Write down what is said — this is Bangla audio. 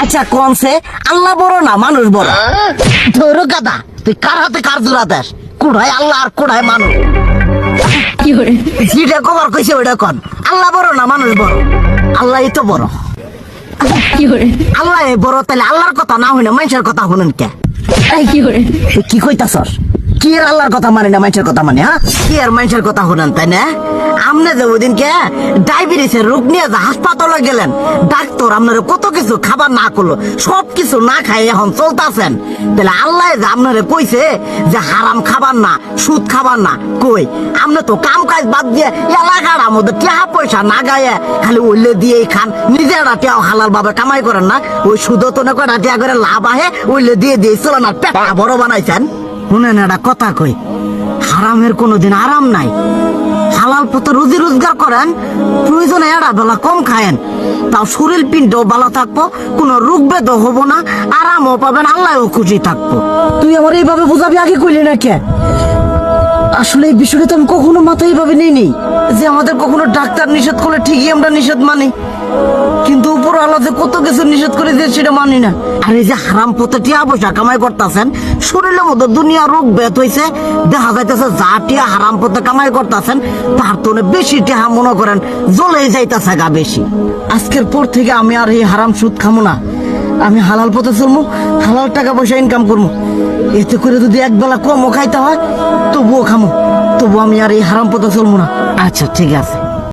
আচ্ছা কোনছে আল্লাহ বড় না মানুষ বড়? ধরো গাদা, তুই কার হাতে কার জোড়া দেশ? কুড়াই আল্লাহ আর কুড়াই মানুষ। যেটা কবার কইছে ওইটা কন। আল্লাহ বড় না মানুষ বড়? আল্লাহই তো বড়। আল্লাহ বড়, তাহলে আল্লাহর কথা না হইনা মানুষের কথা শুনেন কে? তুই কি কইতাছস? কি আর আল্লাহর কথা মানে না মানুষের কথা মানে? হ্যাঁ, কি আর মানুষের কথা শুনেন তাই না? আমনে যে ওইদিনকে ডায়াবেটিসের রোগ নিয়ে যে হাসপাতালে গেলেন, ডাক্তার আপনার কত কিছু খাবার না করলো, সব কিছু না খাই এখন চলতেছেন। তাহলে আল্লাহ যে আপনারে কইছে যে হারাম খাবার না, সুদ খাবার না, কই আপনি তো কাম কাজ বাদ দিয়ে এলাকার মধ্যে টাকা পয়সা না গায়ে খালি ওইলে দিয়েই খান। নিজেরা টিয়াও হালাল ভাবে কামাই করেন না, ওই সুদ তো না কয়টা টিয়া করে লাভ আহে ওইলে দিয়ে দিয়ে চলেন আর পেট বড় বানাইছেন। শুনেন একটা কথা কই, হারামের কোনোদিন আরাম নাই। হালাল পথে রুজি রোজগার করেন, প্রয়োজনে এড়া বেলা কম খায়েন, তাও শরীর পিণ্ডও ভালো থাকবো, কোনো রোগ বেদও হবো না, আরামও পাবেন, আল্লাহও খুশি থাকবো। তুই আমার এইভাবে বুঝাবি আগে কইলি না কে? আসলে এই বিষয়টা তো আমি কখনো মাথায় এইভাবে নিইনি যে আমাদের কখনো ডাক্তার নিষেধ করলে ঠিকই আমরা নিষেধ মানি, কিন্তু উপর আলাদা কত কিছু নিষেধ করে দিয়ে সেটা মানি না। আর এই যে হারাম পথে টিয়া পয়সা কামাই করতেছেন, শরীরের মধ্যে দুনিয়া রোগ বেত হয়েছে, দেখা যাইতেছে যা টিয়া হারাম পথে কামাই করতেছেন তার তো বেশি টিয়া মনে করেন জ্বলেই যাইতেছে গা বেশি। আজকের পর থেকে আমি আর এই হারাম সুদ খামো না, আমি হালাল পথে চলবো, হালাল টাকা পয়সা ইনকাম করবো। এতে করে যদি একবেলা কমও খাইতে হয় তবুও খামো, তবু আমি আর এই হারাম পথে চলবো না। আচ্ছা ঠিক আছে।